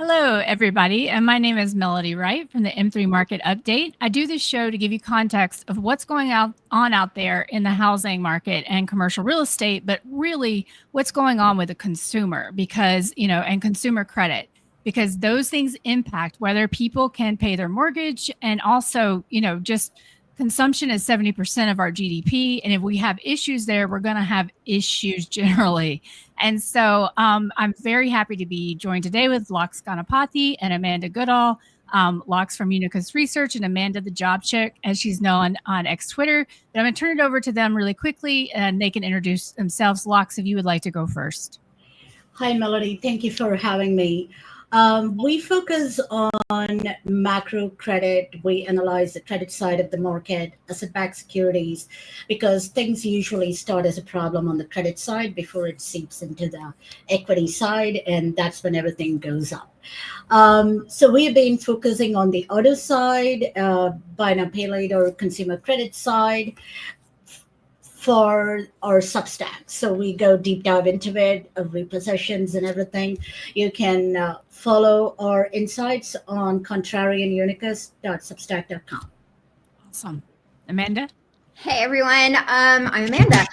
Hello, everybody, and my name is Melody Wright from the M3 Market Update. I do this show to give you context of what's going on out there in the housing market and commercial real estate, but really what's going on with the consumer because, and consumer credit, because those things impact whether people can pay their mortgage and also, just consumption is 70% of our GDP. And if we have issues there, we're going to have issues generally. And so I'm very happy to be joined today with Lux Ganapathi and Amanda Goodall. Lux from Unicus Research and Amanda the Job Chick, as she's known on X Twitter. But I'm going to turn it over to them really quickly and they can introduce themselves. Lux, if you would like to go first. Hi, Melody. Thank you for having me. We focus on macro credit. We analyze the credit side of the market, asset-backed securities, because things usually start as a problem on the credit side before it seeps into the equity side, and that's when everything goes up. So we have been focusing on the auto side, buy now, pay later, consumer credit side, for our Substack. So we go deep dive into it, repossessions and everything. You can follow our insights on contrarianunicus.substack.com. Awesome. Amanda? Hey everyone, I'm Amanda.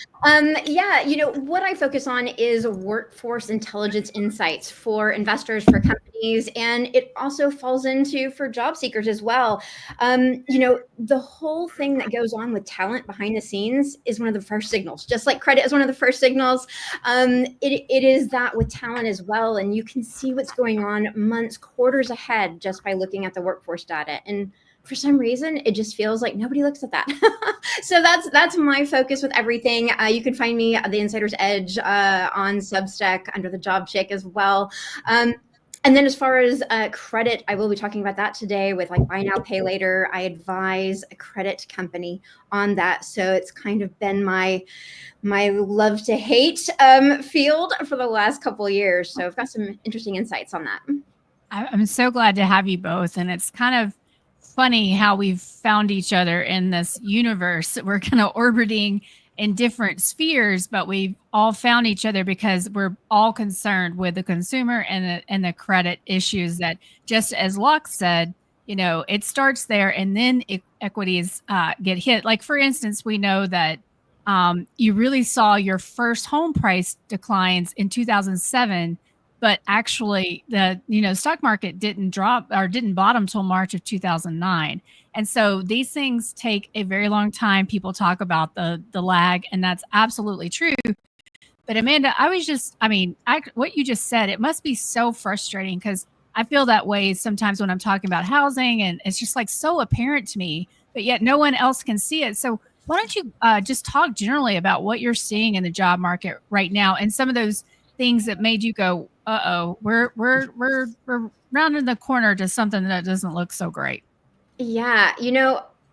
What I focus on is workforce intelligence insights for investors, for companies, and it also falls into for job seekers as well. The whole thing that goes on with talent behind the scenes is one of the first signals, just like credit is one of the first signals. It is that with talent as well, and you can see what's going on months, quarters ahead just by looking at the workforce data. And for some reason, it just feels like nobody looks at that. So that's my focus with everything. You can find me at the Insider's Edge on Substack under the Job Chick as well. And then as far as credit, I will be talking about that today with like buy now, pay later. I advise a credit company on that. So it's kind of been my love to hate field for the last couple of years. So I've got some interesting insights on that. I'm so glad to have you both. And it's kind of funny how we've found each other in this universe. We're kind of orbiting in different spheres, but we've all found each other because we're all concerned with the consumer and the credit issues that, just as Locke said, it starts there and then equities get hit. Like, for instance, we know that you really saw your first home price declines in 2007, but actually the stock market didn't drop or didn't bottom till March of 2009. And so these things take a very long time. People talk about the lag, and that's absolutely true. But Amanda, what you just said, it must be so frustrating because I feel that way sometimes when I'm talking about housing, and it's just like so apparent to me, but yet no one else can see it. So why don't you just talk generally about what you're seeing in the job market right now and some of those things that made you go, we're rounding the corner to something that doesn't look so great. Yeah,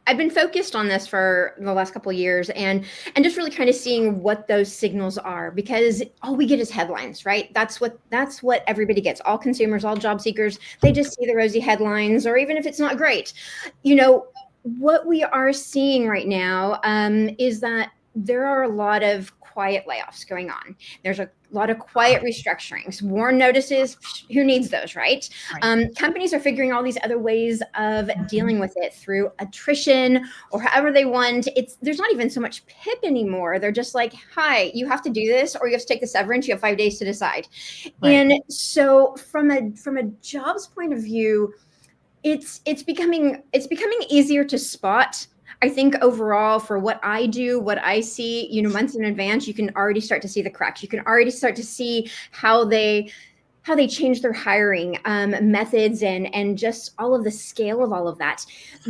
I've been focused on this for the last couple of years and just really kind of seeing what those signals are, because all we get is headlines, right? That's what everybody gets. All consumers, all job seekers, they just see the rosy headlines, or even if it's not great. What we are seeing right now is that there are a lot of quiet layoffs going on. There's a lot of quiet restructurings, WARN notices. Who needs those, right? Companies are figuring all these other ways of dealing with it through attrition or however they want. There's not even so much PIP anymore. They're just like, hi, you have to do this, or you have to take the severance. You have 5 days to decide. Right. And so from a jobs point of view, it's becoming easier to spot. I think overall, for what I do, what I see, months in advance, you can already start to see the cracks. You can already start to see how they change their hiring methods and just all of the scale of all of that.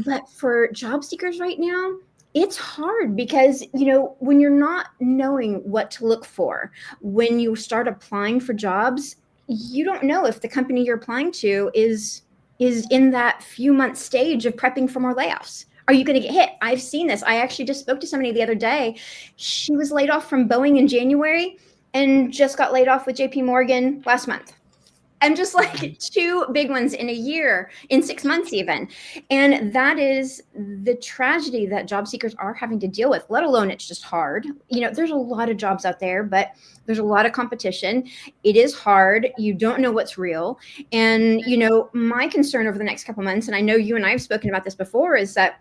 But for job seekers right now, it's hard because, when you're not knowing what to look for, when you start applying for jobs, you don't know if the company you're applying to is in that few month stage of prepping for more layoffs. Are you going to get hit? I've seen this. I actually just spoke to somebody the other day. She was laid off from Boeing in January and just got laid off with JP Morgan last month. And just like 2 big ones in a year, in 6 months even. And that is the tragedy that job seekers are having to deal with, let alone it's just hard. There's a lot of jobs out there, but there's a lot of competition. It is hard. You don't know what's real. And, my concern over the next couple months, and I know you and I have spoken about this before, is that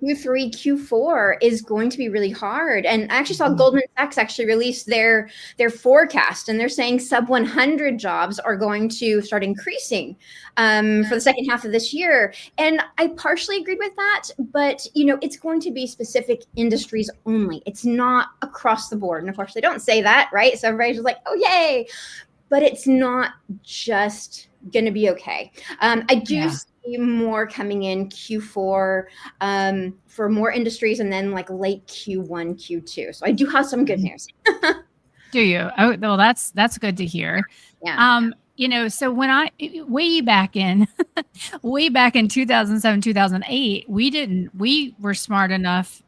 Q3, Q4 is going to be really hard. And I actually saw Goldman Sachs actually release their forecast, and they're saying sub 100 jobs are going to start increasing for the second half of this year. And I partially agree with that, but it's going to be specific industries only. It's not across the board. And of course they don't say that, right? So everybody's just like, oh, yay. But it's not just going to be okay. I do see more coming in Q4 for more industries, and then like late Q1, Q2. So I do have some good news. Do you? Oh, well, that's good to hear. Yeah. So when I way back in 2007, 2008, we were smart enough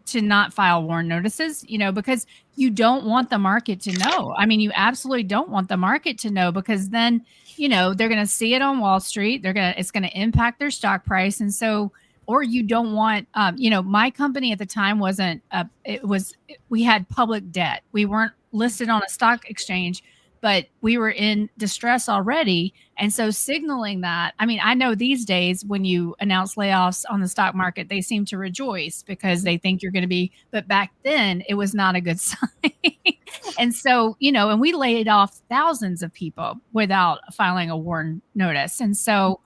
to not file warn notices, because you don't want the market to know. I mean, you absolutely don't want the market to know, because then, they're going to see it on Wall Street. It's going to impact their stock price. And so, or you don't want, my company at the time we had public debt. We weren't listed on a stock exchange, but we were in distress already. And so signaling that, I mean, I know these days when you announce layoffs on the stock market, they seem to rejoice because they think you're going to be, but back then it was not a good sign. And so, and we laid off thousands of people without filing a warn notice. And so,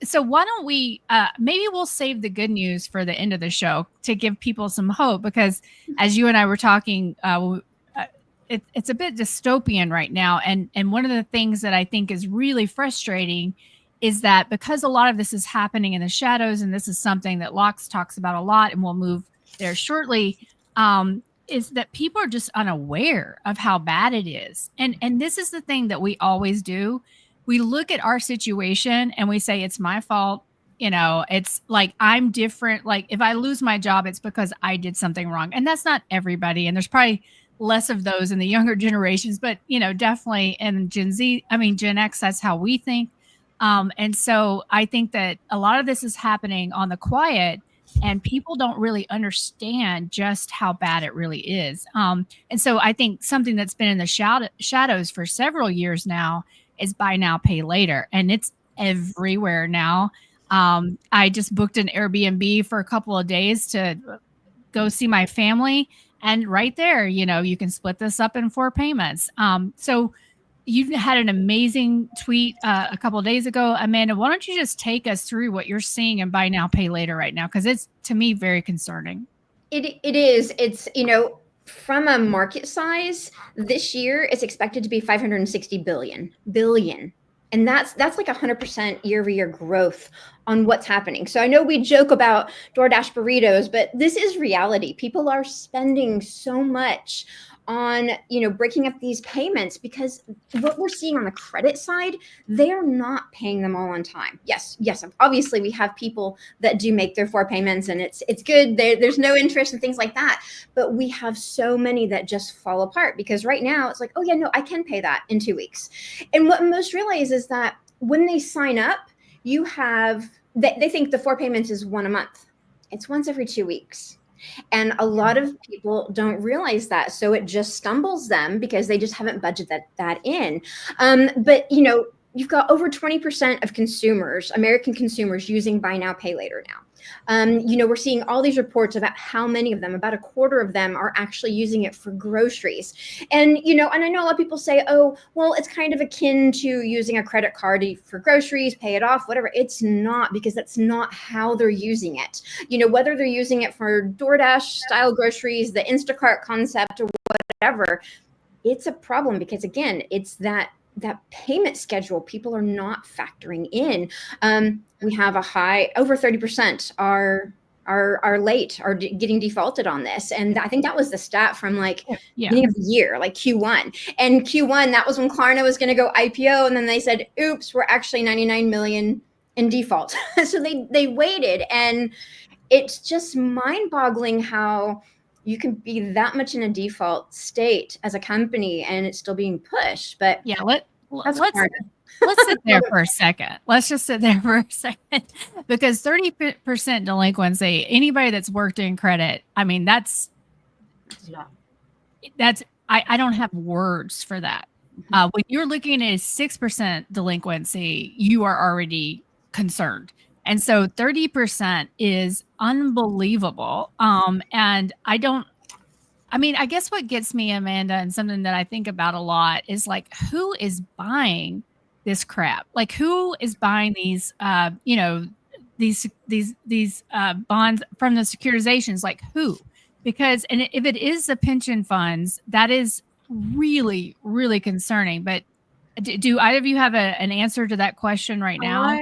so why don't we, maybe we'll save the good news for the end of the show to give people some hope, because as you and I were talking, it's a bit dystopian right now. And one of the things that I think is really frustrating is that because a lot of this is happening in the shadows, and this is something that Locks talks about a lot, and we'll move there shortly, is that people are just unaware of how bad it is. And this is the thing that we always do. We look at our situation and we say, it's my fault. It's like, I'm different. Like if I lose my job, it's because I did something wrong. And that's not everybody. And there's probably less of those in the younger generations, but definitely in Gen X, that's how we think. And so I think that a lot of this is happening on the quiet, and people don't really understand just how bad it really is. And so I think something that's been in the shadows for several years now is buy now, pay later. And it's everywhere now. I just booked an Airbnb for a couple of days to go see my family. And right there, you can split this up in 4 payments. So you had an amazing tweet a couple of days ago, Amanda. Why don't you just take us through what you're seeing in buy now, pay later right now? Because it's, to me, very concerning. It is. It's, from a market size, this year it's expected to be 560 billion. And that's like 100% year-over-year growth on what's happening. So I know we joke about DoorDash burritos, but this is reality. People are spending so much on, breaking up these payments, because what we're seeing on the credit side, they're not paying them all on time. Yes. Obviously we have people that do make their 4 payments, and it's good. There's no interest and things like that. But we have so many that just fall apart, because right now it's like, oh yeah, no, I can pay that in 2 weeks. And what most realize is that when they sign up, they think the 4 payments is one a month. It's once every 2 weeks. And a lot of people don't realize that. So it just stumbles them because they just haven't budgeted that in. But, you've got over 20% of consumers, American consumers, using buy now, pay later now. We're seeing all these reports about how many of them, about a quarter of them, are actually using it for groceries. And, and I know a lot of people say, oh, well, it's kind of akin to using a credit card for groceries, pay it off, whatever. It's not, because that's not how they're using it. Whether they're using it for DoorDash style groceries, the Instacart concept, or whatever, it's a problem, because again, it's that payment schedule people are not factoring in. We have a high, over 30% are late, are getting defaulted on this. And I think that was the stat from beginning of the year, like Q1. And Q1, that was when Klarna was going to go IPO. And then they said, oops, we're actually 99 million in default. So they waited. And it's just mind boggling how you can be that much in a default state as a company and it's still being pushed. But yeah, That's let's hard. let's sit there for a second. Let's just sit there for a second, because 30% delinquency, anybody that's worked in credit, I mean, that's I don't have words for that. When you're looking at a 6% delinquency, you are already concerned. And so 30% is unbelievable. And I guess what gets me, Amanda, and something that I think about a lot is like, who is buying this crap? Like, who is buying these, these bonds from the securitizations? Like, who? Because, and if it is the pension funds, that is really, really concerning. But do either of you have an answer to that question right now?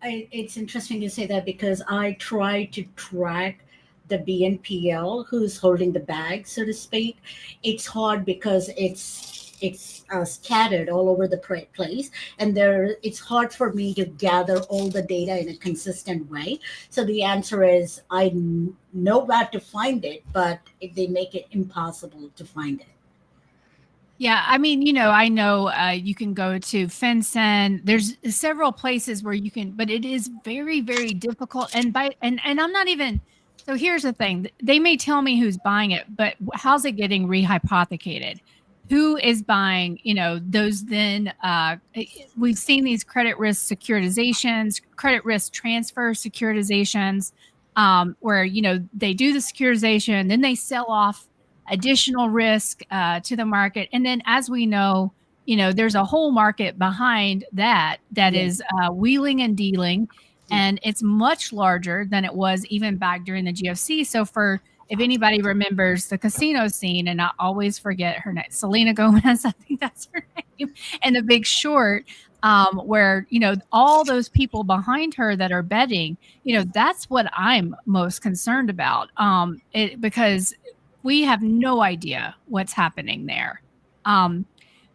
It's interesting you say that, because I try to track the BNPL who's holding the bag, so to speak. It's hard because it's scattered all over the place, and it's hard for me to gather all the data in a consistent way. So the answer is I know where to find it, but they make it impossible to find it. Yeah, I mean, I know you can go to FinCEN. There's several places where you can, but it is very, very difficult. And I'm not even. So here's the thing: they may tell me who's buying it, but how's it getting rehypothecated? Who is buying? Those then we've seen these credit risk securitizations, credit risk transfer securitizations, where they do the securitization, then they sell off additional risk to the market. And then, as we know, there's a whole market behind that is wheeling and dealing. And it's much larger than it was even back during the GFC. So if anybody remembers the casino scene, and I always forget her name, Selena Gomez, I think that's her name, and The Big Short, where, all those people behind her that are betting, that's what I'm most concerned about. Because we have no idea what's happening there.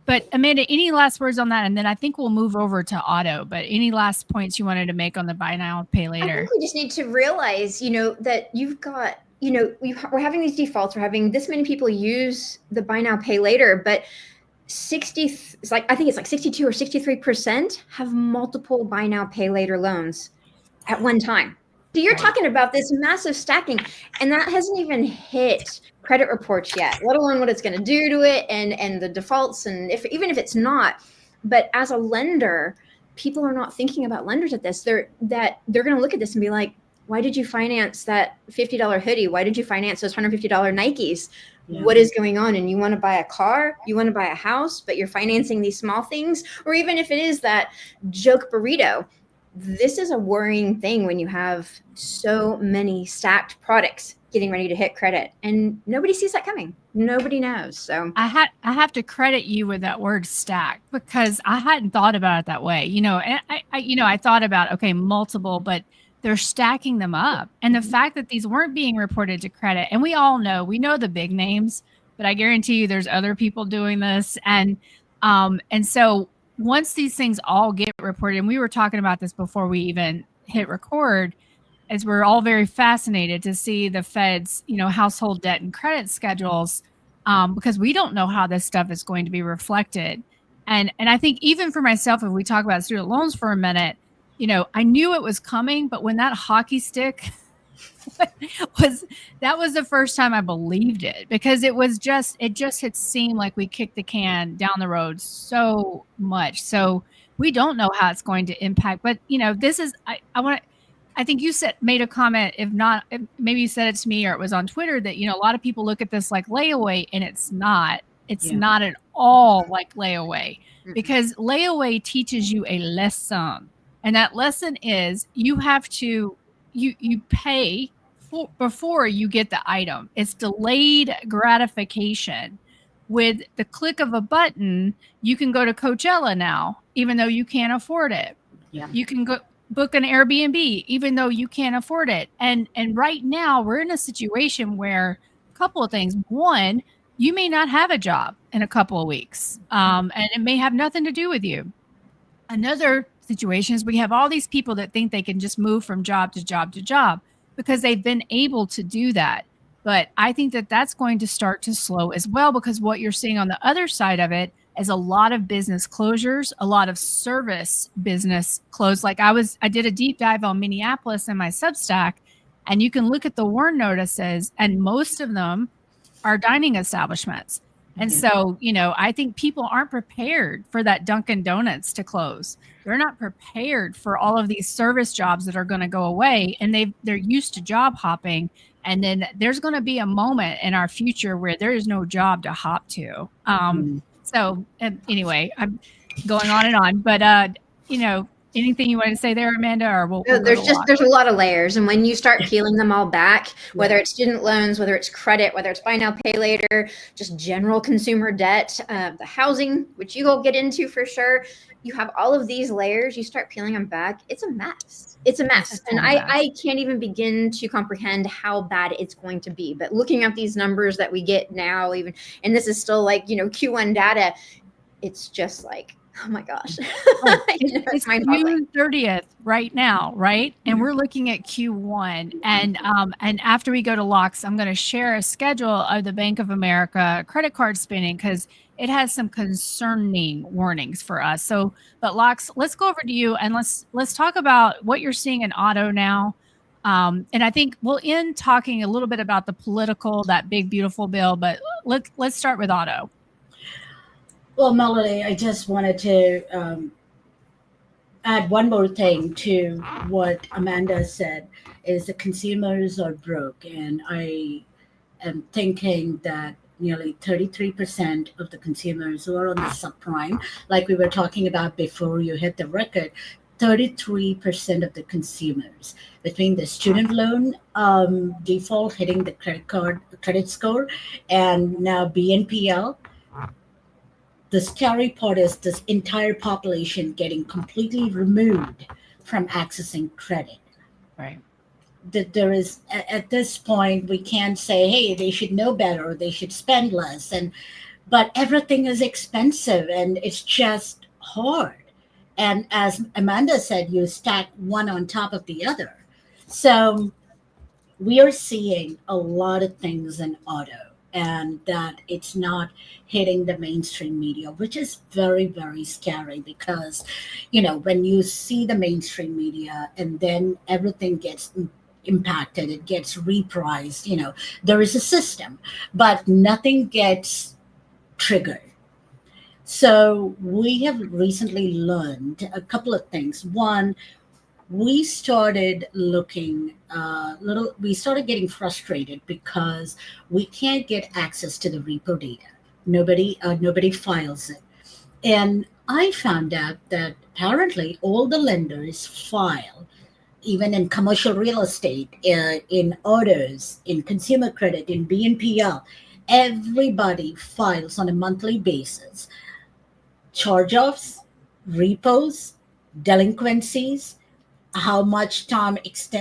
But Amanda, any last words on that? And then I think we'll move over to Otto. But any last points you wanted to make on the buy now, pay later? I think we just need to realize, that you've got, we're having these defaults. We're having this many people use the buy now, pay later, but I think it's like 62 or 63% have multiple buy now, pay later loans at one time. So you're talking about this massive stacking, and that hasn't even hit credit reports yet, let alone what it's going to do to it and the defaults, and even if it's not. But as a lender, people are not thinking about lenders at this. They're going to look at this and be like, why did you finance that $50 hoodie? Why did you finance those $150 Nikes? Yeah. What is going on? And you want to buy a car, you want to buy a house, but you're financing these small things. Or even if it is that joke burrito, this is a worrying thing when you have so many stacked products getting ready to hit credit, and nobody sees that coming. Nobody knows. So I have to credit you with that word stack, because I hadn't thought about it that way. And I thought about, okay, multiple, but they're stacking them up. And the fact that these weren't being reported to credit, and we know the big names, but I guarantee you there's other people doing this. And so once these things all get reported, and we were talking about this before we even hit record, as we're all very fascinated to see the Fed's, household debt and credit schedules, because we don't know how this stuff is going to be reflected. And I think even for myself, if we talk about student loans for a minute, I knew it was coming, but when that hockey stick that was the first time I believed it, because it just had seemed like we kicked the can down the road so much. So we don't know how it's going to impact, but this is, I think you made a comment, if maybe you said it to me or it was on Twitter, that, a lot of people look at this like layaway, and it's not not at all like layaway, because layaway teaches you a lesson. And that lesson is you have to, you pay before you get the item. It's delayed gratification. With the click of a button, you can go to Coachella now, even though you can't afford it. Yeah. You can go book an Airbnb, even though you can't afford it. And right now we're in a situation where a couple of things. One, you may not have a job in a couple of weeks, and it may have nothing to do with you. Another situation is we have all these people that think they can just move from job to job to job because they've been able to do that. But I think that that's going to start to slow as well, because what you're seeing on the other side of it, is a lot of business closures, a lot of service business closed. Like I did a deep dive on Minneapolis in my Substack, and you can look at the WARN notices, and most of them are dining establishments. And so, I think people aren't prepared for that Dunkin' Donuts to close. They're not prepared for all of these service jobs that are going to go away, and they're used to job hopping. And then there's going to be a moment in our future where there is no job to hop to. So anyway, I'm going on and on, but anything you want to say there, Amanda, or we'll go there's a lot of layers. And when you start peeling them all back, whether it's student loans, whether it's credit, whether it's buy now, pay later, just general consumer debt, the housing, which you will get into for sure. You have all of these layers, you start peeling them back. It's a mess. It's a mess. And I can't even begin to comprehend how bad it's going to be. But looking at these numbers that we get now, even, and this is still like, Q1 data, it's just like, oh my gosh. It's June 30th right now, right? And we're looking at Q1. And after we go to Locks, I'm going to share a schedule of the Bank of America credit card spending because it has some concerning warnings for us. So, but Locks, let's go over to you and let's talk about what you're seeing in auto now. And I think we'll end talking a little bit about the political, that big, beautiful bill, but let's start with auto. Well, Melody, I just wanted to add one more thing to what Amanda said, is the consumers are broke. And I am thinking that nearly 33% of the consumers who are on the subprime, like we were talking about before you hit the record, 33% of the consumers between the student loan default hitting the credit score and now BNPL. The scary part is this entire population getting completely removed from accessing credit. Right. That there is, at this point, we can't say, hey, they should know better, they should spend less, but everything is expensive and it's just hard. And as Amanda said, you stack one on top of the other. So we are seeing a lot of things in auto, and that it's not hitting the mainstream media, which is very, very scary because, when you see the mainstream media and then everything gets impacted, it gets repriced, there is a system, but nothing gets triggered. So we have recently learned a couple of things. One, we started we started getting frustrated because we can't get access to the repo data. Nobody files it. And I found out that apparently all the lenders file, even in commercial real estate, in autos, in consumer credit, in BNPL, everybody files on a monthly basis. Charge-offs, repos, delinquencies, how much time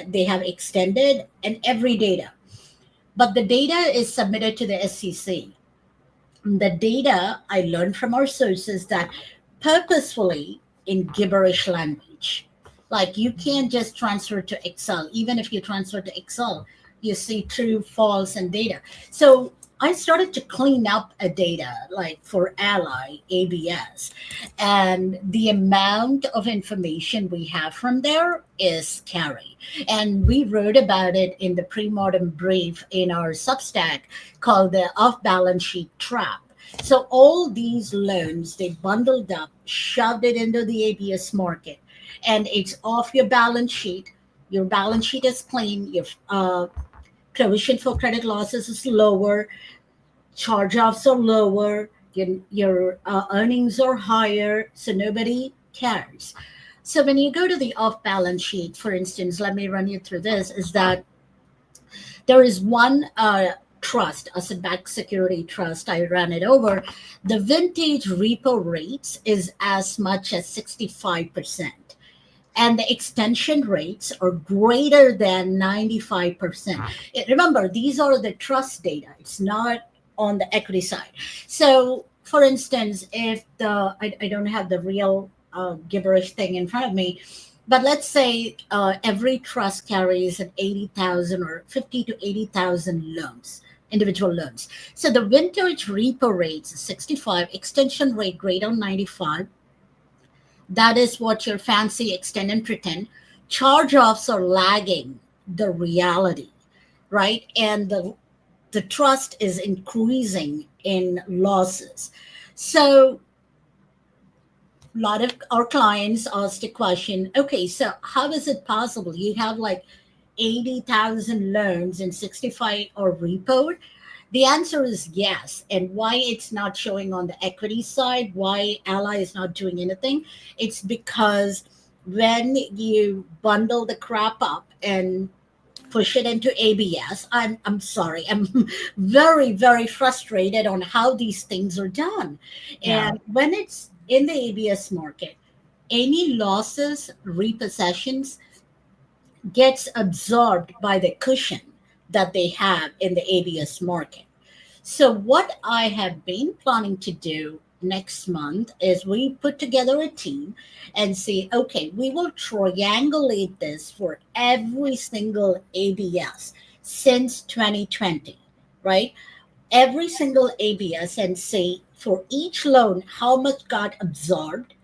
they have extended, and every data. But the data is submitted to the SEC. The data, I learned from our sources, that purposefully in gibberish language. Like, you can't just transfer to Excel. Even if you transfer to Excel, you see true, false, and data. So I started to clean up a data like for Ally, ABS, and the amount of information we have from there is scary. And we wrote about it in the pre-mortem brief in our Substack called the off-balance sheet trap. So all these loans, they bundled up, shoved it into the ABS market, and it's off your balance sheet. Your balance sheet is clean. Your provision for credit losses is lower. Charge-offs are lower. Your earnings are higher. So nobody cares. So when you go to the off-balance sheet, for instance, let me run you through this, is that there is one trust, asset-backed security trust. I ran it over. The vintage repo rates is as much as 65%. And the extension rates are greater than 95%. Remember, these are the trust data. It's not on the equity side. So, for instance, if I don't have the real gibberish thing in front of me, but let's say every trust carries an 80,000 or 50 to 80,000 loans individual loans. So the vintage repo rates is 65, extension rate greater than 95. That is what your fancy extend and pretend. Charge offs are lagging the reality, right? And the trust is increasing in losses. So a lot of our clients ask the question, okay, so how is it possible you have like 80,000 loans and 65 are repoed? The answer is yes. And why it's not showing on the equity side, why Ally is not doing anything, it's because when you bundle the crap up and push it into ABS, I'm sorry, I'm very, very frustrated on how these things are done. Yeah. And when it's in the ABS market, any losses, repossessions gets absorbed by the cushion that they have in the ABS market. So, what I have been planning to do next month is we put together a team and say, okay, we will triangulate this for every single ABS since 2020, right? Every single ABS and say for each loan, how much got absorbed,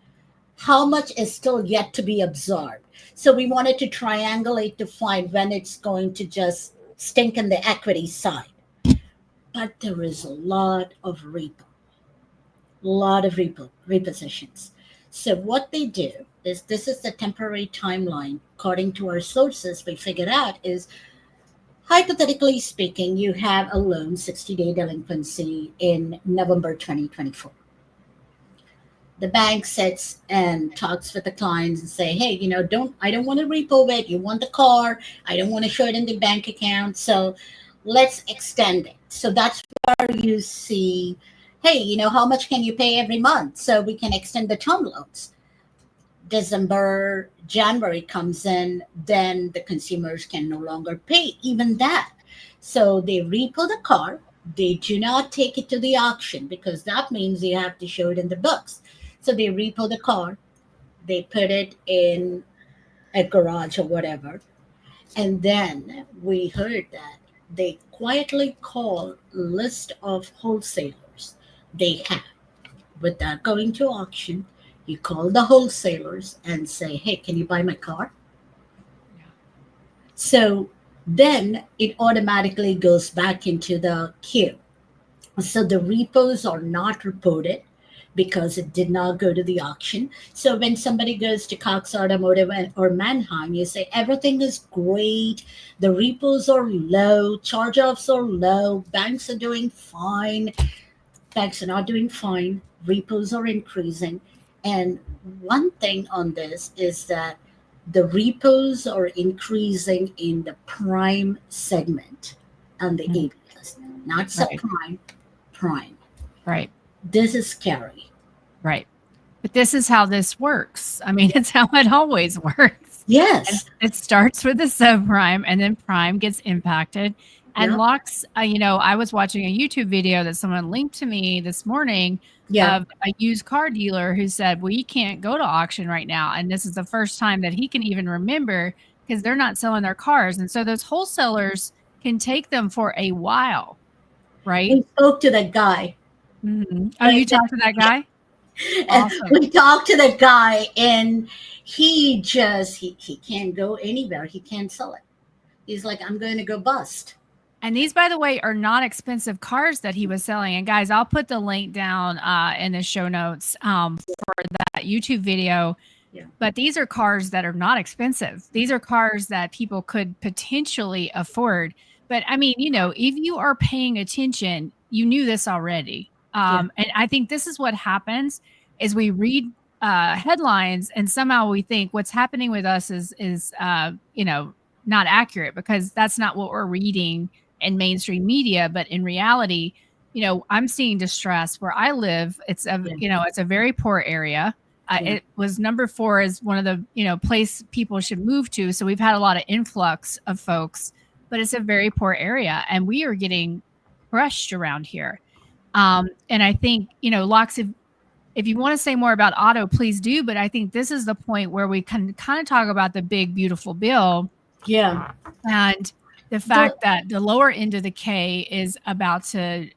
how much is still yet to be absorbed. So we wanted to triangulate to find when it's going to just stink in the equity side. But there is a lot of repositions. So what they do is, this is the temporary timeline. According to our sources, we figured out is, hypothetically speaking, you have a loan 60-day delinquency in November 2024. The bank sits and talks with the clients and say, hey, I don't want to repo it. You want the car. I don't want to show it in the bank account. So let's extend it. So that's where you see, hey, how much can you pay every month? So we can extend the term loans. December, January comes in, then the consumers can no longer pay even that. So they repo the car. They do not take it to the auction because that means you have to show it in the books. So they repo the car, they put it in a garage or whatever. And then we heard that they quietly call a list of wholesalers they have without going to auction. You call the wholesalers and say, hey, can you buy my car? So then it automatically goes back into the queue. So the repos are not reported because it did not go to the auction. So when somebody goes to Cox Automotive or Manheim, you say everything is great, the repos are low, charge-offs are low, banks are doing fine. Banks are not doing fine, repos are increasing. And one thing on this is that the repos are increasing in the prime segment and the Mm. ABS, not Right. subprime, prime. Right. This is scary. Right. But this is how this works. I mean, it's how it always works. And Yes. it starts with the subprime, and then prime gets impacted. And Yeah. locks, I was watching a YouTube video that someone linked to me this morning Yeah. of a used car dealer who said, well, you can't go to auction right now. And this is the first time that he can even remember because they're not selling their cars. And so those wholesalers can take them for a while, right? We spoke to that guy. Mhm. Oh, you talked to that guy? Awesome. We talked to the guy and he just he can't go anywhere. He can't sell it. He's like, I'm going to go bust. And these, by the way, are not expensive cars that he was selling. And guys, I'll put the link down in the show notes for that YouTube video. Yeah. But these are cars that are not expensive. These are cars that people could potentially afford. But I mean, if you are paying attention, you knew this already. Yeah. And I think this is what happens is we read headlines and somehow we think what's happening with us is not accurate because that's not what we're reading in mainstream media. But in reality, I'm seeing distress where I live. It's it's a very poor area. Yeah. It was number 4 as one of the place people should move to. So we've had a lot of influx of folks, but it's a very poor area, and we are getting crushed around here. And I think Locks, if you want to say more about auto, please do. But I think this is the point where we can kind of talk about the big beautiful bill. Yeah. And the fact that the lower end of the K is about to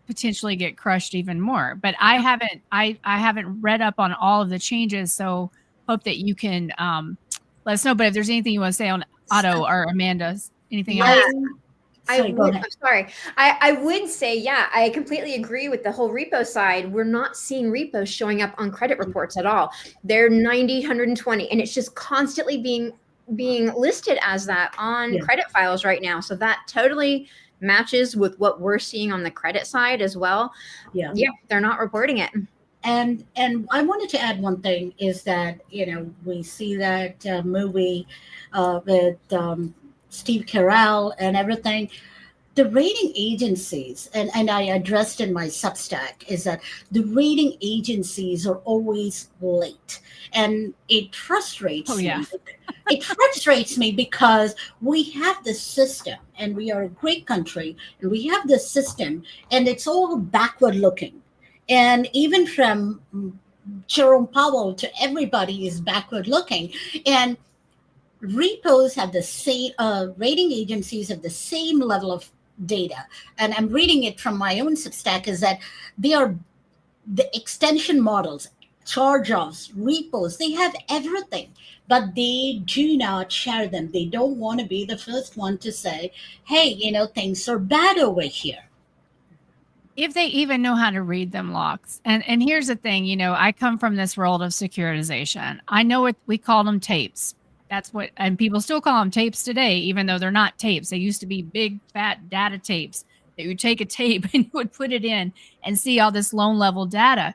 potentially get crushed even more. But I haven't read up on all of the changes, so hope that you can let us know. But if there's anything you want to say on Otto or Amanda's, anything else? Sorry, go ahead. I'm sorry. I would say, yeah, I completely agree with the whole repo side. We're not seeing repos showing up on credit reports at all. They're 90, 120, and it's just constantly being listed as that on credit files right now. So that totally matches with what we're seeing on the credit side as well. Yeah, they're not reporting it. And I wanted to add one thing is that, we see that movie with Steve Carell and everything. The rating agencies, and I addressed in my Substack, is that the rating agencies are always late. And it frustrates me. It frustrates me because we have this system and we are a great country and we have this system and it's all backward looking. And even from Jerome Powell to everybody is backward looking. And repos have the same, rating agencies have the same level of data. And I'm reading it from my own Substack, is that they are the extension models, charge-offs, repos, they have everything, but they do not share them. They don't want to be the first one to say, hey, things are bad over here. If they even know how to read them, locks. And here's the thing, I come from this world of securitization. I know what we call them, tapes. That's what, and people still call them tapes today, even though they're not tapes. They used to be big, fat data tapes that you would take a tape and you would put it in and see all this loan level data.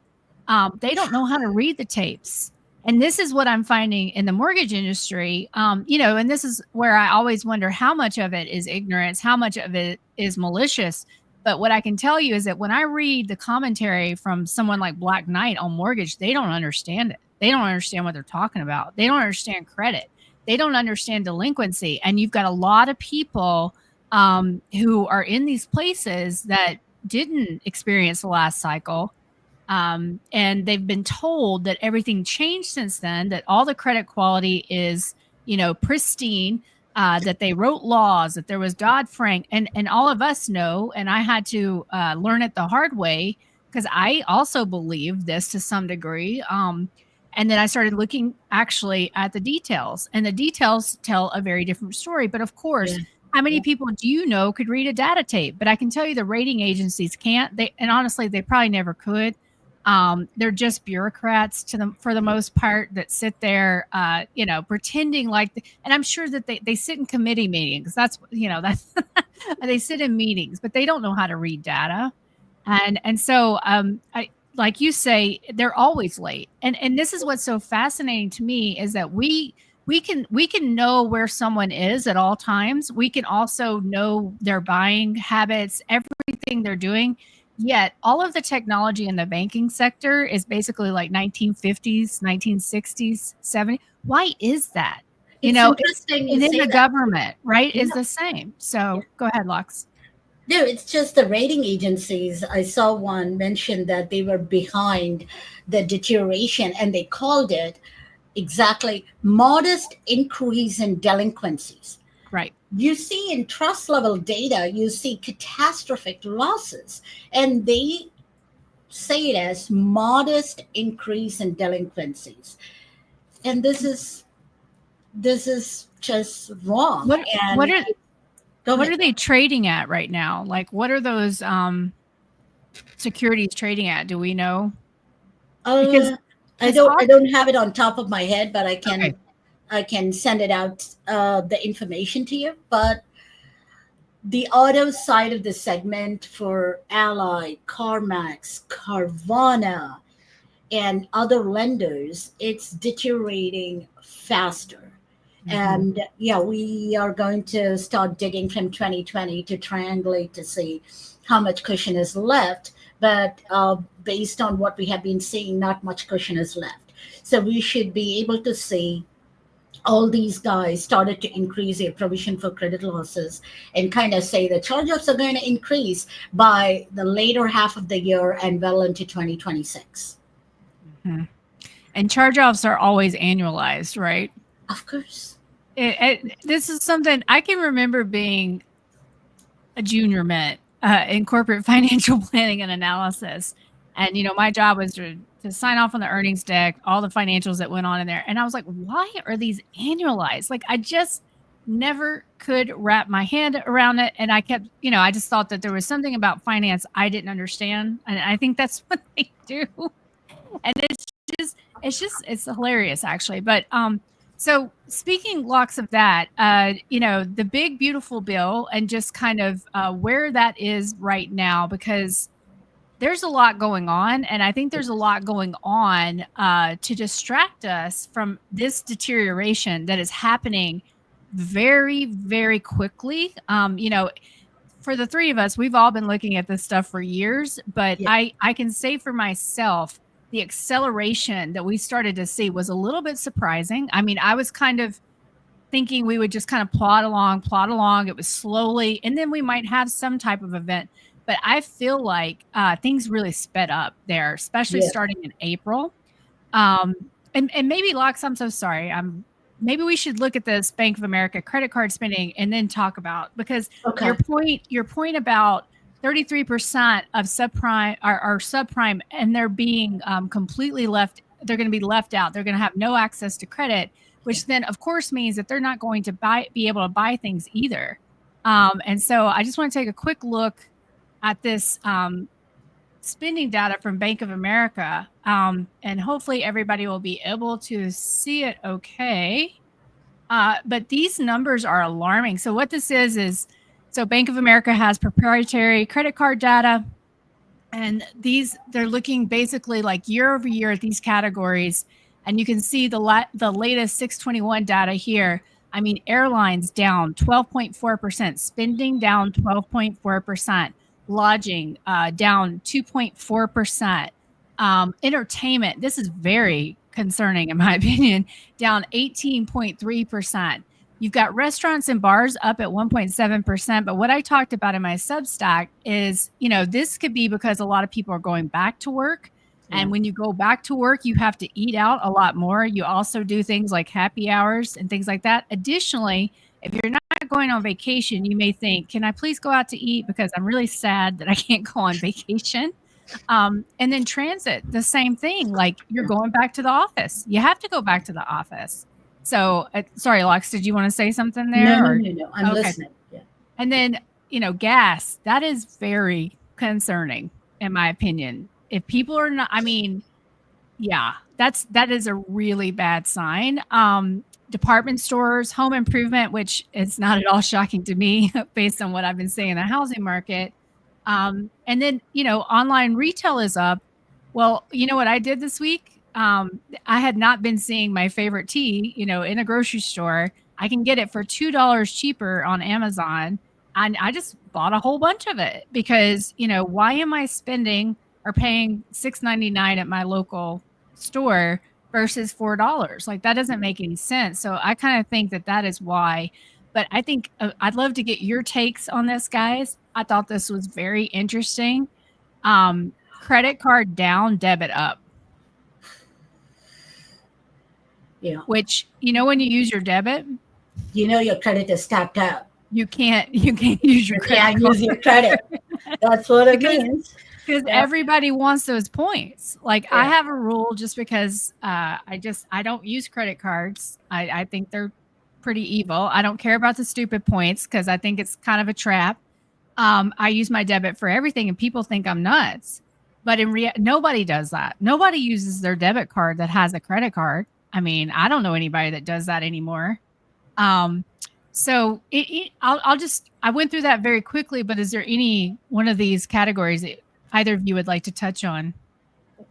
They don't know how to read the tapes. And this is what I'm finding in the mortgage industry, and this is where I always wonder how much of it is ignorance, how much of it is malicious. But what I can tell you is that when I read the commentary from someone like Black Knight on mortgage, they don't understand it. They don't understand what they're talking about. They don't understand credit. They don't understand delinquency. And you've got a lot of people who are in these places that didn't experience the last cycle. And they've been told that everything changed since then, that all the credit quality is, pristine, that they wrote laws, that there was Dodd-Frank, and all of us know, and I had to learn it the hard way because I also believe this to some degree. And then I started looking actually at the details, and the details tell a very different story. But of course, how many people do you know could read a data tape? But I can tell you the rating agencies can't. And honestly, they probably never could. They're just bureaucrats for the most part that sit there, pretending like, and I'm sure that they sit in committee meetings. That's they sit in meetings, but they don't know how to read data. And so, like you say, they're always late. And this is what's so fascinating to me is that we can know where someone is at all times. We can also know their buying habits, everything they're doing. Yet all of the technology in the banking sector is basically like 1950s, 1960s, 70s. Why is that? It's interesting. And in the government, right, is the same. So go ahead, Lux. No, it's just the rating agencies. I saw one mention that they were behind the deterioration, and they called it exactly modest increase in delinquencies. Right. You see in trust level data, you see catastrophic losses, and they say it as modest increase in delinquencies. And this is just wrong. What are they trading at right now? Like, what are those securities trading at? Do we know? Because I don't have it on top of my head, but I can. Okay. I can send it out, the information to you. But the auto side of the segment for Ally, CarMax, Carvana, and other lenders, it's deteriorating faster. Mm-hmm. And we are going to start digging from 2020 to triangulate to see how much cushion is left. But based on what we have been seeing, not much cushion is left. So we should be able to see all these guys started to increase their provision for credit losses and kind of say the charge-offs are going to increase by the later half of the year and well into 2026. Mm-hmm. And charge-offs are always annualized, right? Of course. This is something I can remember being a junior mint in corporate financial planning and analysis. And, my job was to sign off on the earnings deck, all the financials that went on in there. And I was like, why are these annualized? Like, I just never could wrap my head around it. And I kept, I just thought that there was something about finance I didn't understand. And I think that's what they do. And it's hilarious actually. But, so speaking locks of that, the big beautiful bill and just kind of where that is right now, because there's a lot going on, and I think there's a lot going on to distract us from this deterioration that is happening very, very quickly. For the three of us, we've all been looking at this stuff for years, but Yeah. I can say for myself, the acceleration that we started to see was a little bit surprising. I mean, I was kind of thinking we would just kind of plod along. It was slowly, and then we might have some type of event. But I feel like things really sped up there, especially Yeah. starting in April. And maybe Locks, I'm so sorry. Maybe we should look at this Bank of America credit card spending and then talk about, because Okay. your point about 33% of subprime are subprime, and they're being completely left. They're going to be left out. They're going to have no access to credit, which then of course means that they're not going to be able to buy things either. And so I just want to take a quick look at this spending data from Bank of America, and hopefully everybody will be able to see it okay. But these numbers are alarming. So what this is so Bank of America has proprietary credit card data, and they're looking basically like year over year at these categories, and you can see the latest 621 data here. I mean, airlines down 12.4%, spending down 12.4%, lodging down 2.4%, entertainment, this is very concerning in my opinion, down 18.3%. You've got restaurants and bars up at 1.7%. But what I talked about in my Substack is, this could be because a lot of people are going back to work. And when you go back to work, you have to eat out a lot more. You also do things like happy hours and things like that. Additionally, if you're not going on vacation, you may think, can I please go out to eat? Because I'm really sad that I can't go on vacation. And then transit, the same thing. Like, you're going back to the office. You have to go back to the office. So, sorry, Lux, did you want to say something there? No. I'm listening. Yeah. And then, gas, that is very concerning, in my opinion. If people are not, that is a really bad sign. Department stores, home improvement, which is not at all shocking to me based on what I've been seeing in the housing market. And then, online retail is up. Well, you know what I did this week? I had not been seeing my favorite tea, in a grocery store. I can get it for $2 cheaper on Amazon. And I just bought a whole bunch of it because, why am I spending or paying $6.99 at my local store versus $4? Like, that doesn't make any sense. So I kind of think that is why. But I think I'd love to get your takes on this, guys. I thought this was very interesting. Credit card down, debit up. Yeah. Which, when you use your debit, your credit is tapped out. You can't use your credit. Can't use your credit. That's what it means. Because everybody wants those points. Like, I have a rule just because I don't use credit cards. I think they're pretty evil. I don't care about the stupid points because I think it's kind of a trap. I use my debit for everything, and people think I'm nuts. But nobody does that. Nobody uses their debit card that has a credit card. I mean, I don't know anybody that does that anymore. So I went through that very quickly, but is there any one of these categories that either of you would like to touch on?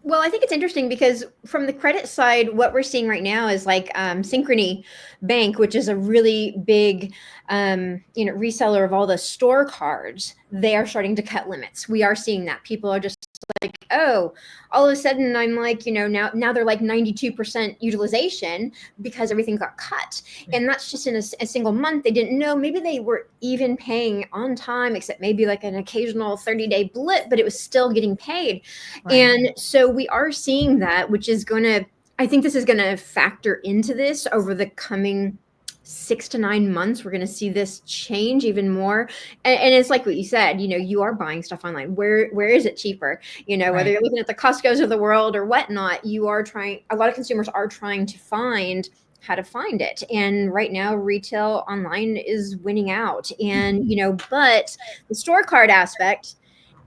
Well, I think it's interesting because from the credit side, what we're seeing right now is like Synchrony Bank, which is a really big, reseller of all the store cards. They are starting to cut limits. We are seeing that people are just like, oh, all of a sudden I'm like, now they're like 92% utilization because everything got cut. And that's just in a single month. They didn't know. Maybe they were even paying on time, except maybe like an occasional 30-day blip, but it was still getting paid. Right. And so we are seeing that, which is I think this is going to factor into this over the coming 6 to 9 months, we're going to see this change even more. And it's like what you said, you are buying stuff online. Where is it cheaper? Whether Right. you're looking at the Costco's of the world or whatnot, a lot of consumers are trying to find how to find it. And right now, retail online is winning out. And, but the store card aspect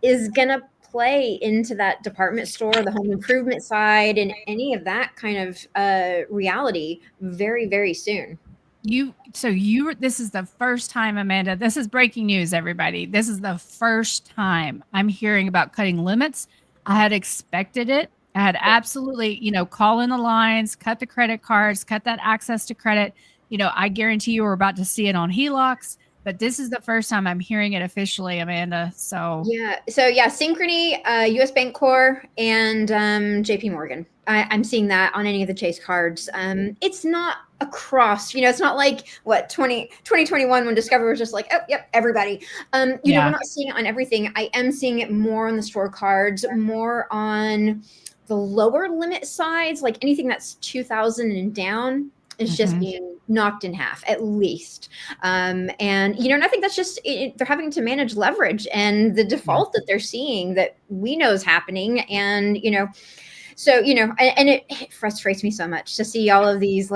is going to play into that department store, the home improvement side, and any of that kind of reality very, very soon. This is the first time, Amanda, this is breaking news, everybody. This is the first time I'm hearing about cutting limits. I had expected it. I had absolutely, call in the lines, cut the credit cards, cut that access to credit. I guarantee you we're about to see it on HELOCs, but this is the first time I'm hearing it officially, Amanda. So Synchrony, US Bank Corp, and JP Morgan. I'm seeing that on any of the Chase cards. It's not across, it's not like 2021 when Discover was just like, oh, yep, everybody. We're not seeing it on everything. I am seeing it more on the store cards, more on the lower limit sides, like anything that's 2,000 and down is just being knocked in half at least. And I think that's just they're having to manage leverage and the default that they're seeing that we know is happening. And so and it frustrates me so much to see all of these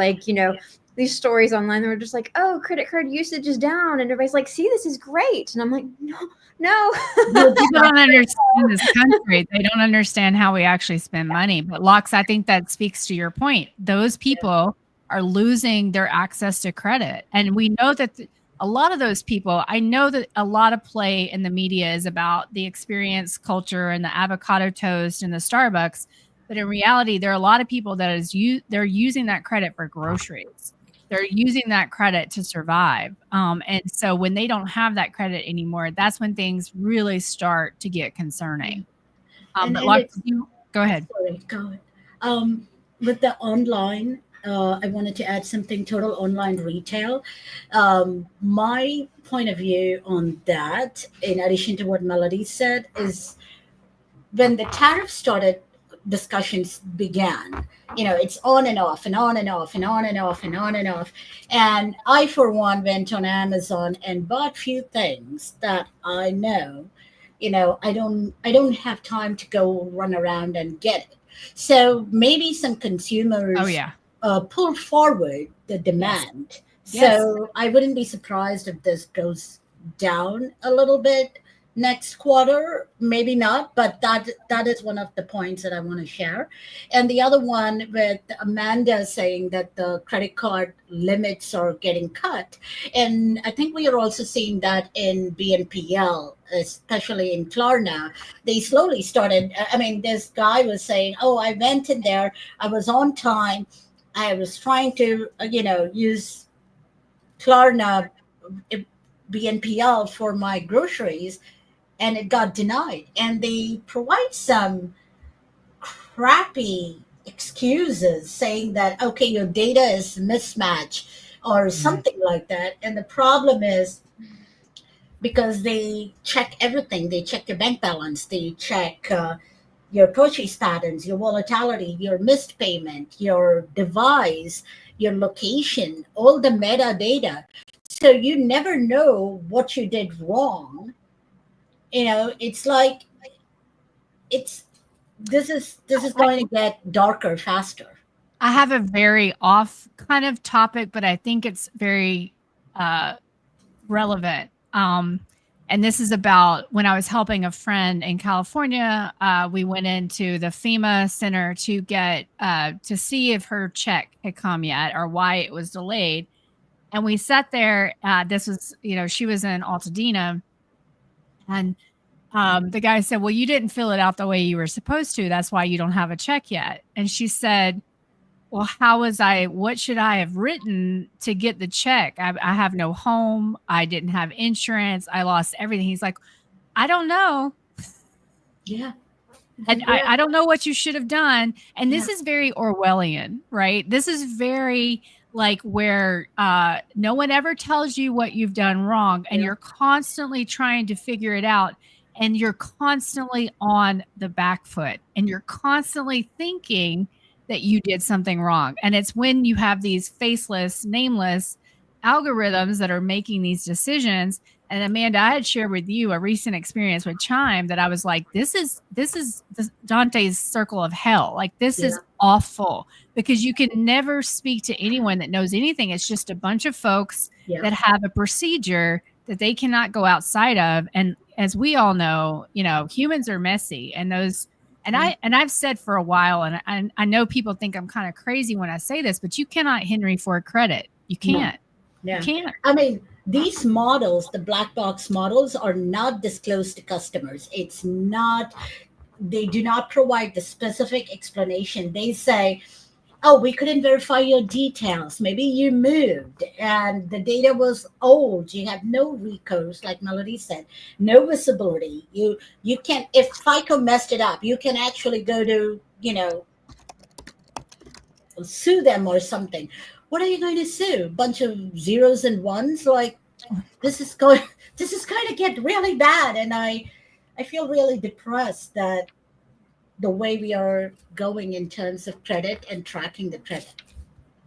these stories online that are just like, oh, credit card usage is down, and everybody's like, see, this is great, and I'm like, no. Well, people don't understand this country. They don't understand how we actually spend money. But Lux, I think that speaks to your point. Those people are losing their access to credit. And we know that a lot of those people, I know that a lot of play in the media is about the experience culture and the avocado toast and the Starbucks. But in reality, there are a lot of people that they're using that credit for groceries. They're using that credit to survive. And so when they don't have that credit anymore, that's when things really start to get concerning. But Lux, go ahead. Sorry, go ahead. With the online, I wanted to add something, total online retail. My point of view on that, in addition to what Melody said, is when the tariff started, discussions began. It's on and off and on and off and on and off and on and off. And I, for one, went on Amazon and bought few things that I know, I don't have time to go run around and get it. So maybe some consumers pull forward the demand. Yes. So I wouldn't be surprised if this goes down a little bit next quarter, maybe not, but that is one of the points that I want to share. And the other one with Amanda saying that the credit card limits are getting cut. And I think we are also seeing that in BNPL, especially in Klarna. They slowly started, this guy was saying, oh, I went in there, I was on time, I was trying to, use Klarna BNPL for my groceries, and it got denied. And they provide some crappy excuses saying that, okay, your data is mismatched or something like that. And the problem is because they check everything. They check your bank balance. They check your purchase patterns, your volatility, your missed payment, your device, your location, all the metadata. So you never know what you did wrong. It's like this is going to get darker faster. I have a very off kind of topic, but I think it's very relevant. And this is about when I was helping a friend in California. We went into the FEMA center to get to see if her check had come yet or why it was delayed. And we sat there. This was, she was in Altadena. And the guy said, well, you didn't fill it out the way you were supposed to. That's why you don't have a check yet. And she said, well, what should I have written to get the check? I have no home. I didn't have insurance. I lost everything. He's like, I don't know. Yeah. And I don't know what you should have done. And this is very Orwellian, right? This is very like where no one ever tells you what you've done wrong. And you're constantly trying to figure it out. And you're constantly on the back foot. And you're constantly thinking that you did something wrong. And it's when you have these faceless, nameless algorithms that are making these decisions. And Amanda, I had shared with you a recent experience with Chime that I was like, this is Dante's circle of hell. Like, this is awful, because you can never speak to anyone that knows anything. It's just a bunch of folks that have a procedure that they cannot go outside of. And as we all know, humans are messy, and I've said for a while, and I know people think I'm kind of crazy when I say this, but you cannot Henry Ford credit. You can't. No. You can't. I mean, these models, the black box models, are not disclosed to customers. It's not, they do not provide the specific explanation. They say, oh, we couldn't verify your details. Maybe you moved and the data was old. You have no recourse, like Melody said, no visibility. You can, if FICO messed it up, you can actually go to, sue them or something. What are you going to sue? A bunch of zeros and ones? Like, this is going to get really bad. And I feel really depressed that the way we are going in terms of credit and tracking the credit.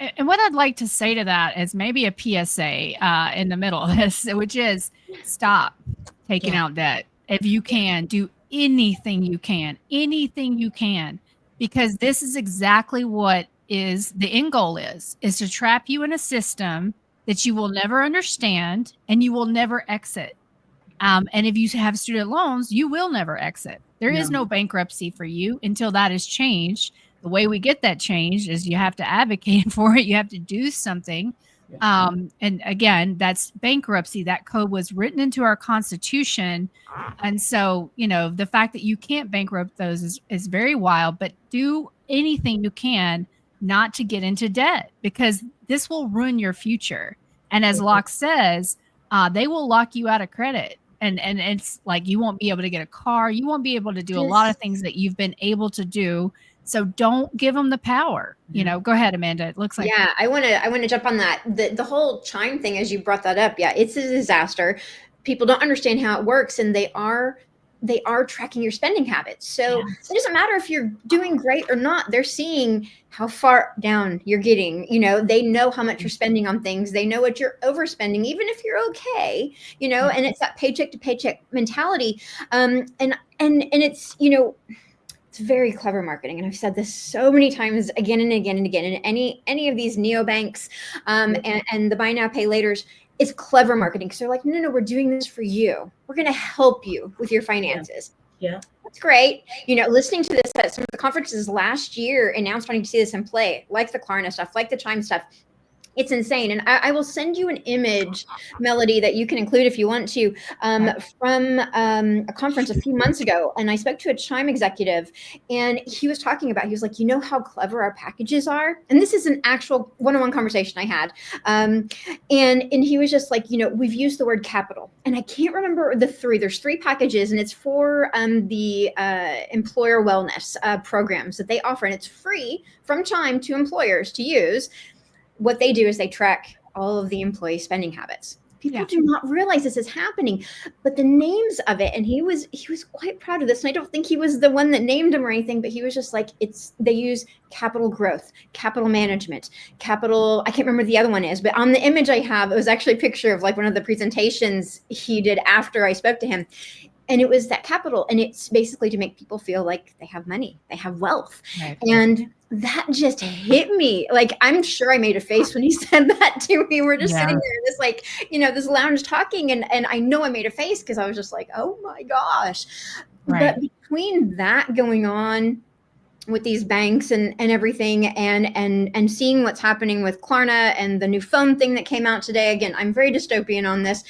And what I'd like to say to that is maybe a PSA in the middle of this, which is stop taking out debt. If you can, do anything you can, because this is exactly what is the end goal is to trap you in a system that you will never understand and you will never exit. And if you have student loans, you will never exit. There is no bankruptcy for you until that is changed. The way we get that changed is you have to advocate for it. You have to do something. And again, that's bankruptcy. That code was written into our Constitution. And so, the fact that you can't bankrupt those is very wild, but do anything you can not to get into debt, because this will ruin your future. And as Locke says, they will lock you out of credit. And it's like, you won't be able to get a car. You won't be able to do a lot of things that you've been able to do. So don't give them the power. Go ahead, Amanda. It looks like. Yeah, I want to jump on that. The whole Chime thing, as you brought that up. Yeah, it's a disaster. People don't understand how it works, and they are tracking your spending habits. So it doesn't matter if you're doing great or not. They're seeing how far down you're getting. They know how much you're spending on things. They know what you're overspending, even if you're okay. And it's that paycheck to paycheck mentality. And it's it's very clever marketing. And I've said this so many times again and again and again. And any of these neobanks and the buy now, pay laters, it's clever marketing. So they're like, no, we're doing this for you. We're going to help you with your finances. Yeah. That's great. Listening to this at some of the conferences last year, and now I'm starting to see this in play, like the Klarna stuff, like the Chime stuff. It's insane. And I will send you an image, Melody, that you can include if you want to, from a conference a few months ago. And I spoke to a Chime executive, and he was talking about, he was like, how clever our packages are. And this is an actual one-on-one conversation I had. And he was just like, we've used the word capital. And I can't remember there's 3 packages, and it's for the employer wellness programs that they offer. And it's free from Chime to employers to use. What they do is they track all of the employee spending habits. People do not realize this is happening, but the names of it, and he was quite proud of this. And I don't think he was the one that named them or anything, but he was just like, they use capital growth, capital management, capital. I can't remember the other one is, but on the image I have, it was actually a picture of like one of the presentations he did after I spoke to him. And it was that capital, and it's basically to make people feel like they have money, they have wealth. Right. And that just hit me. Like, I'm sure I made a face when he said that to me. We're just sitting there in this, like, this lounge talking. And I know I made a face because I was just like, oh my gosh. Right. But between that going on with these banks and everything, and seeing what's happening with Klarna and the new phone thing that came out today, again, I'm very dystopian on this.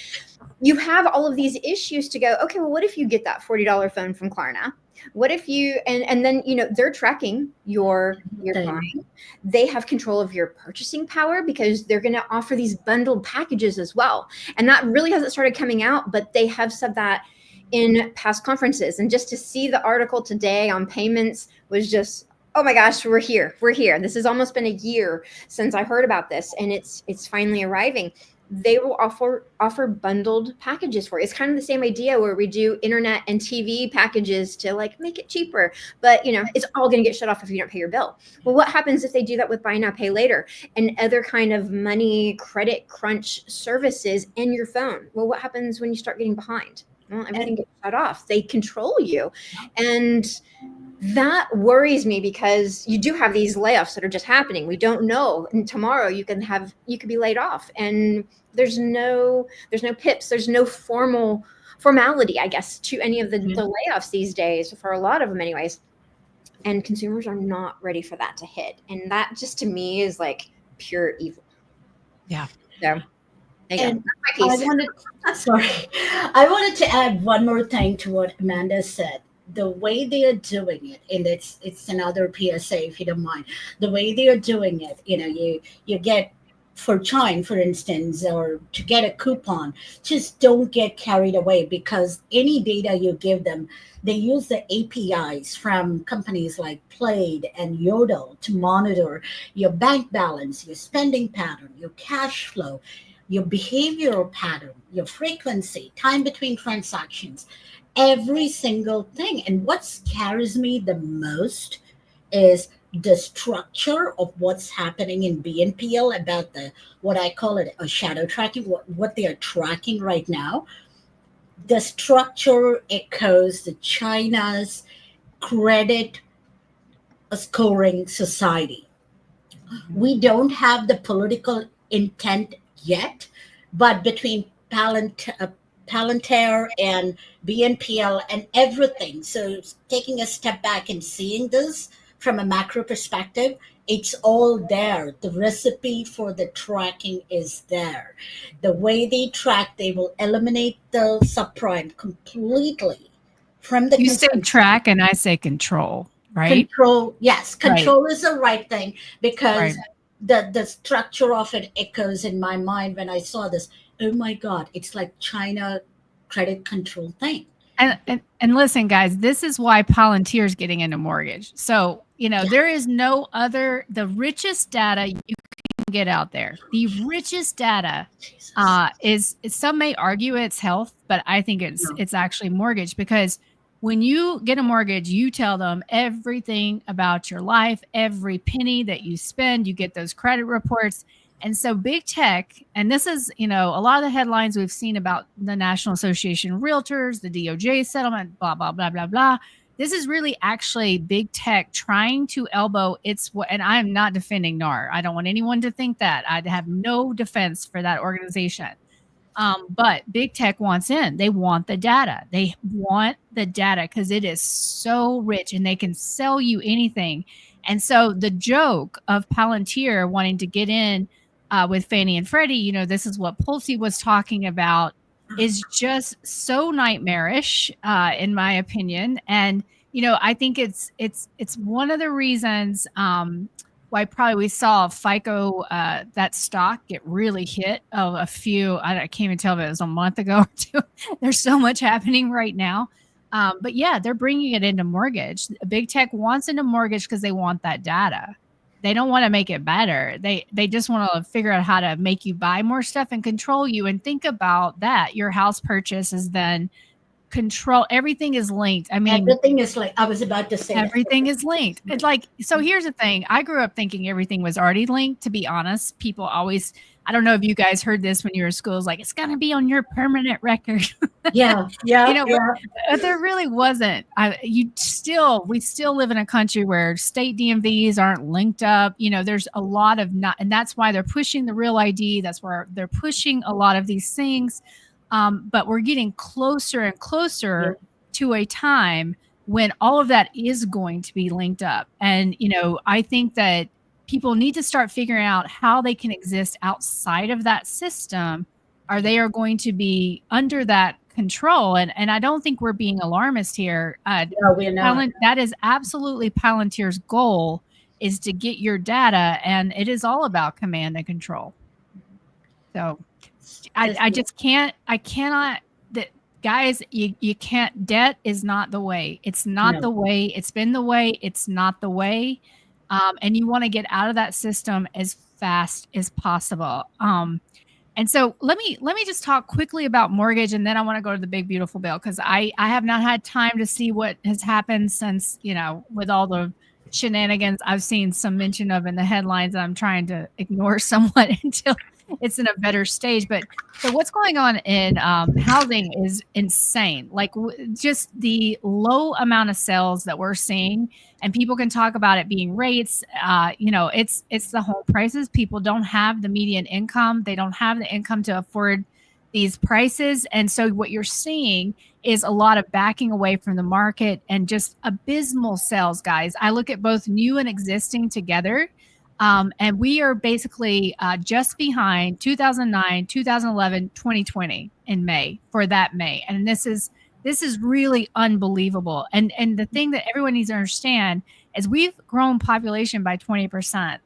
You have all of these issues to go, okay, well, what if you get that $40 phone from Klarna? What if you, and then, they're tracking your buying. They have control of your purchasing power because they're going to offer these bundled packages as well. And that really hasn't started coming out, but they have said that in past conferences. And just to see the article today on payments was just, oh my gosh, we're here. This has almost been a year since I heard about this, and it's finally arriving. they will offer bundled packages for you. It's kind of the same idea where we do internet and TV packages to like make it cheaper, but you know, it's all going to get shut off if you don't pay your bill. Well, what happens if they do that with buy now, pay later and other kind of money credit crunch services in your phone? Well, what happens when you start getting behind? Well, everything gets shut off. They control you. And that worries me because you do have these layoffs that are just happening. We don't know. And tomorrow you could be laid off, and there's no pips. There's no formality, I guess, to any of the layoffs these days, for a lot of them anyways. And consumers are not ready for that to hit. And that just to me is like pure evil. Yeah. So and I wanted to add one more thing to what Amanda said. The way they are doing it, and it's another PSA if you don't mind. The way they are doing it, you know, you get for Chime, for instance, or to get a coupon, just don't get carried away, because any data you give them, they use the APIs from companies like Plaid and Yodel to monitor your bank balance, your spending pattern, your cash flow, your behavioral pattern, your frequency, time between transactions, every single thing. And what scares me the most is the structure of what's happening in BNPL about the what I call it a shadow tracking, what they are tracking right now. The structure echoes the China's credit scoring society. We don't have the political intent yet, but between Palantir and BNPL and everything. So taking a step back and seeing this from a macro perspective, it's all there. The recipe for the tracking is there. The way they track, they will eliminate the subprime completely from the. You say track and I say control, right? Control, yes. Control is the right thing, because the structure of it echoes in my mind when I saw this. Oh my God, it's like China credit control thing. And listen, guys, this is why Palantir is getting into mortgage. So, you know, there is no other, the richest data you can get out there. The richest data is some may argue it's health, but I think it's actually mortgage, because when you get a mortgage, you tell them everything about your life, every penny that you spend, you get those credit reports. And so big tech, and this is, you know, a lot of the headlines we've seen about the National Association of Realtors, the DOJ settlement, blah, blah, blah, blah, blah. This is really actually big tech trying to elbow and I'm not defending NAR. I don't want anyone to think that. I have no defense for that organization. But big tech wants in. They want the data. They want the data because it is so rich and they can sell you anything. And so the joke of Palantir wanting to get in with Fannie and Freddie, you know, this is what Pulsey was talking about, is just so nightmarish, in my opinion. And, you know, I think it's one of the reasons why probably we saw FICO, that stock, get really hit I can't even tell if it was a month ago or two. There's so much happening right now. But yeah, they're bringing it into mortgage. Big tech wants into mortgage because they want that data. They don't want to make it better. They just want to figure out how to make you buy more stuff and control you. And think about that. Your house purchase is then control. Everything is linked. I mean, everything is like, I was about to say, everything is linked. It's like, so here's the thing. I grew up thinking everything was already linked, to be honest. People always, I don't know if you guys heard this when you were in school. It's like, it's going to be on your permanent record. Yeah. You know, but there really wasn't. We still live in a country where state DMVs aren't linked up. You know, there's a lot of and that's why they're pushing the Real ID. That's where they're pushing a lot of these things. But we're getting closer and closer to a time when all of that is going to be linked up. And, you know, I think that people need to start figuring out how they can exist outside of that system, or they are going to be under that control. And I don't think we're being alarmist here. No, we're not. That is absolutely Palantir's goal, is to get your data, and it is all about command and control. So I cannot, guys, you can't, debt is not the way. It's not the way. It's been the way. It's not the way. And you want to get out of that system as fast as possible. And so let me just talk quickly about mortgage, and then I want to go to the big beautiful bill, because I have not had time to see what has happened since, with all the shenanigans I've seen some mention of in the headlines. I'm trying to ignore somewhat until it's in a better stage. But so what's going on in housing is insane. Like just the low amount of sales that we're seeing, and people can talk about it being rates. It's the home prices. People don't have the median income. They don't have the income to afford these prices. And so what you're seeing is a lot of backing away from the market and just abysmal sales, guys. I look at both new and existing together. And we are basically just behind 2009, 2011, 2020 in May for that May. And this is really unbelievable. And the thing that everyone needs to understand is we've grown population by 20%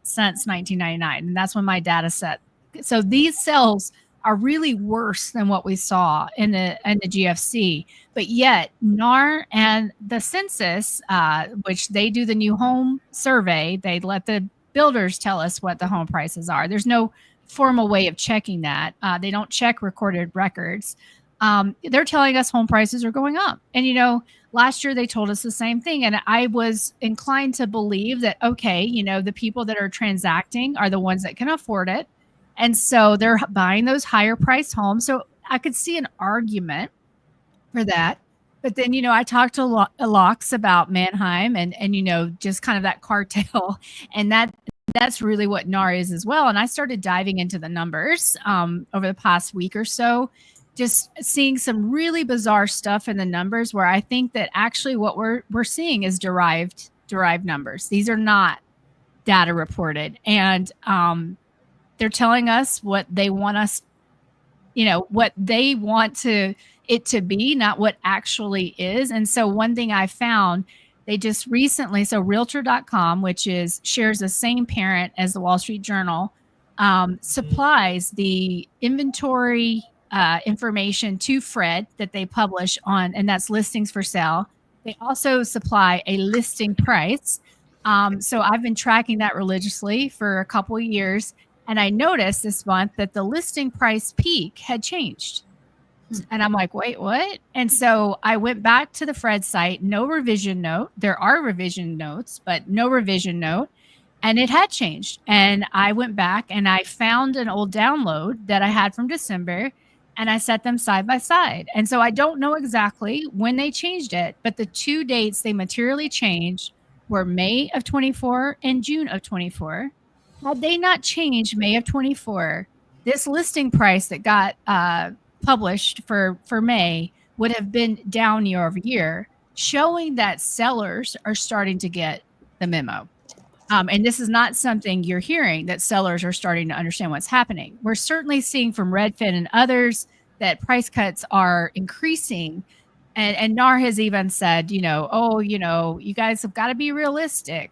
since 1999. And that's when my data set. So these sales are really worse than what we saw in the GFC. But yet NAR and the census, which they do the new home survey, they let the builders tell us what the home prices are. There's no formal way of checking that. They don't check recorded records. They're telling us home prices are going up. And, last year they told us the same thing. And I was inclined to believe that, okay, the people that are transacting are the ones that can afford it. And so they're buying those higher priced homes. So I could see an argument for that. But then, I talked to Locks about Manheim and, just kind of that cartel. And that's really what NAR is as well. And I started diving into the numbers over the past week or so, just seeing some really bizarre stuff in the numbers where I think that actually what we're seeing is derived numbers. These are not data reported. And they're telling us what they want us, what they want it to be, not what actually is. And so one thing I found, they just recently, so realtor.com, which shares the same parent as the Wall Street Journal, supplies the inventory information to Fred that they publish on, and that's listings for sale. They also supply a listing price. So I've been tracking that religiously for a couple of years. And I noticed this month that the listing price peak had changed. And I'm like, wait, what? And so I went back to the Fred site, no revision note. There are revision notes, but no revision note. And it had changed. And I went back and I found an old download that I had from December, and I set them side by side. And so I don't know exactly when they changed it, but the two dates they materially changed were May of 24 and June of 24. Had they not changed May of 24, this listing price that got published for May would have been down year over year, showing that sellers are starting to get the memo. And this is not something you're hearing, that sellers are starting to understand what's happening. We're certainly seeing from Redfin and others that price cuts are increasing. And NAR has even said, you guys have got to be realistic.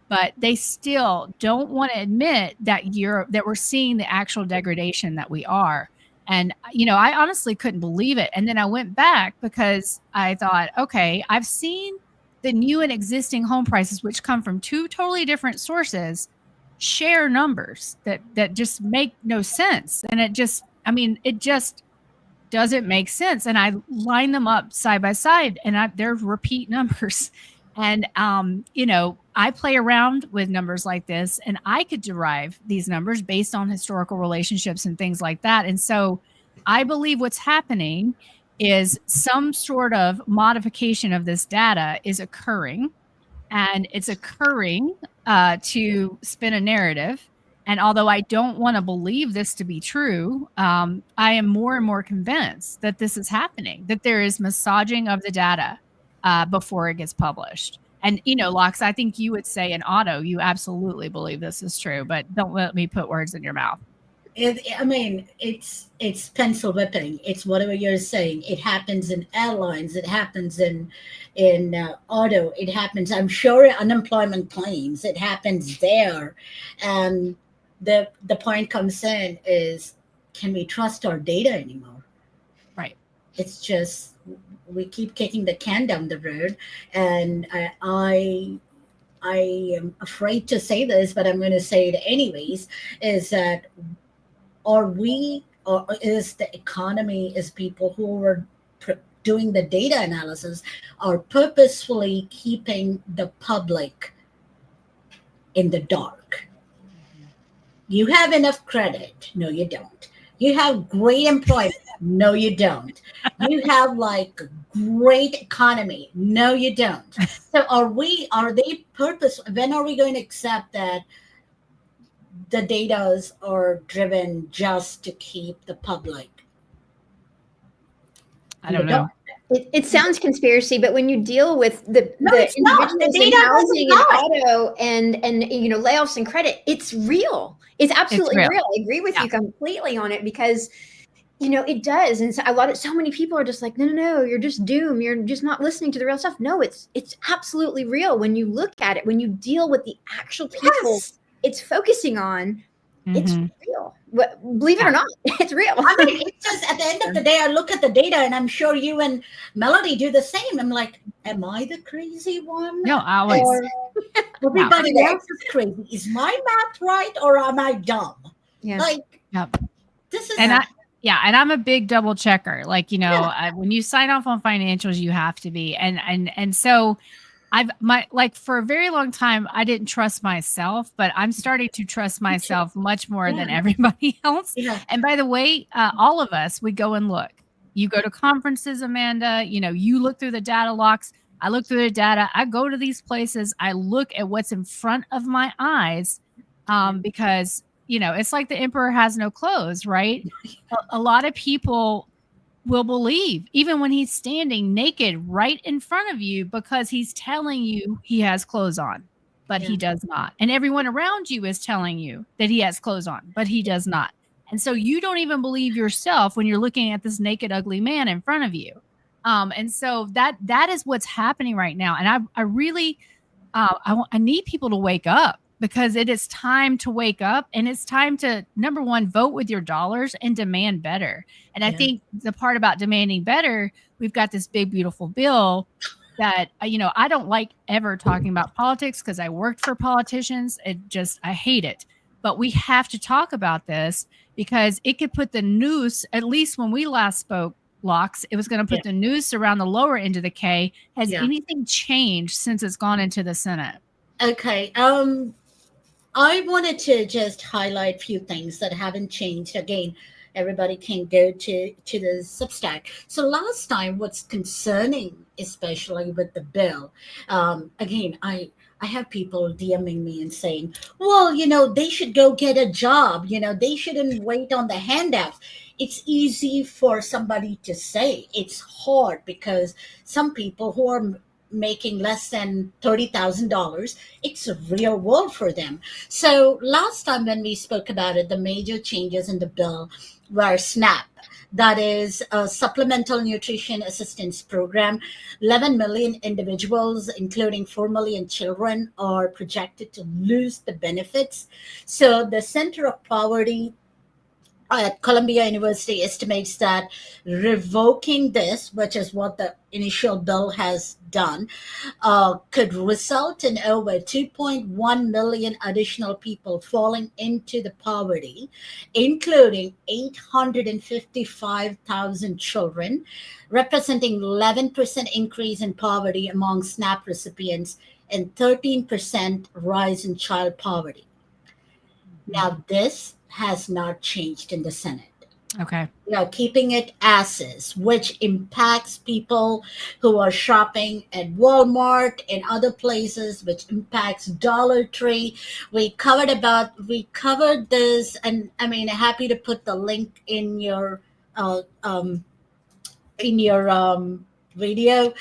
But they still don't want to admit that we're seeing the actual degradation that we are. And, I honestly couldn't believe it. And then I went back because I thought, okay, I've seen the new and existing home prices, which come from two totally different sources, share numbers that just make no sense. And it just doesn't make sense. And I line them up side by side, and they're repeat numbers. And, I play around with numbers like this, and I could derive these numbers based on historical relationships and things like that. And so I believe what's happening is some sort of modification of this data is occurring, and it's occurring to spin a narrative. And although I don't want to believe this to be true, I am more and more convinced that this is happening, that there is massaging of the data before it gets published. And, Locks, I think you would say in auto, you absolutely believe this is true, but don't let me put words in your mouth. It's pencil whipping. It's whatever you're saying. It happens in airlines. It happens in auto. It happens, I'm sure, unemployment claims. It happens there. And the point comes in is, can we trust our data anymore? Right. It's just, we keep kicking the can down the road. And I am afraid to say this, but I'm going to say it anyways, is that are we or is the economy, is people who are doing the data analysis are purposefully keeping the public in the dark. You have enough credit. No, you don't. You have great employment. No, you don't. You have like great economy. No, you don't. So are they when are we going to accept that the datas are driven just to keep the public I in the don't know. dark? It sounds conspiracy, but when you deal with the It's not. The individuals in data doesn't housing and lie. auto and layoffs and credit, it's real. It's absolutely real. real. I agree with Yeah. you completely on it because it does. And so many people are just like, no, you're just doomed. You're just not listening to the real stuff. No, it's absolutely real when you look at it, when you deal with the actual people Yes. it's focusing on. It's Mhm. real. Believe it or not, it's real. I mean, it's just at the end of the day, I look at the data, and I'm sure you and Melody do the same. I'm like, am I the crazy one? No, always. Or everybody Yeah. else is crazy? Is my math right, or am I dumb? Yeah. Like, Yep. this is. And I'm a big double checker. Like, when you sign off on financials, you have to be. And so for a very long time, I didn't trust myself, but I'm starting to trust myself much more than everybody else. Yeah. And by the way, all of us, we go and look. You go to conferences, Amanda, you look through the data locks. I look through the data. I go to these places. I look at what's in front of my eyes, because, it's like the emperor has no clothes, right? A lot of people will believe, even when he's standing naked right in front of you, because he's telling you he has clothes on, but he does not. And everyone around you is telling you that he has clothes on, but he does not. And so you don't even believe yourself when you're looking at this naked, ugly man in front of you. And so that is what's happening right now. And I really, I need people to wake up, because it is time to wake up, and it's time to, number one, vote with your dollars and demand better. And I think the part about demanding better, we've got this big, beautiful bill that, I don't like ever talking about politics, because I worked for politicians. I hate it. But we have to talk about this, because it could put the noose, at least when we last spoke, Locks, it was going to put the noose around the lower end of the K. Has anything changed since it's gone into the Senate? Okay. I wanted to just highlight a few things that haven't changed. Again, everybody can go to the Substack. So last time, what's concerning, especially with the bill, again, I have people DMing me and saying, well, they should go get a job. They shouldn't wait on the handouts. It's easy for somebody to say. It's hard because some people who are making less than $30,000, it's a real world for them. So last time when we spoke about it, the major changes in the bill were SNAP. That is a supplemental nutrition assistance program. 11 million individuals, including 4 million children, are projected to lose the benefits. So the Center of Poverty at Columbia University estimates that revoking this, which is what the initial bill has done, could result in over 2.1 million additional people falling into the poverty, including 855,000 children, representing 11% increase in poverty among SNAP recipients and 13% rise in child poverty. Now, this has not changed in the Senate. Okay. Keeping it as is, which impacts people who are shopping at Walmart and other places, which impacts Dollar Tree. We covered this, and I mean, happy to put the link in your uh, um, video.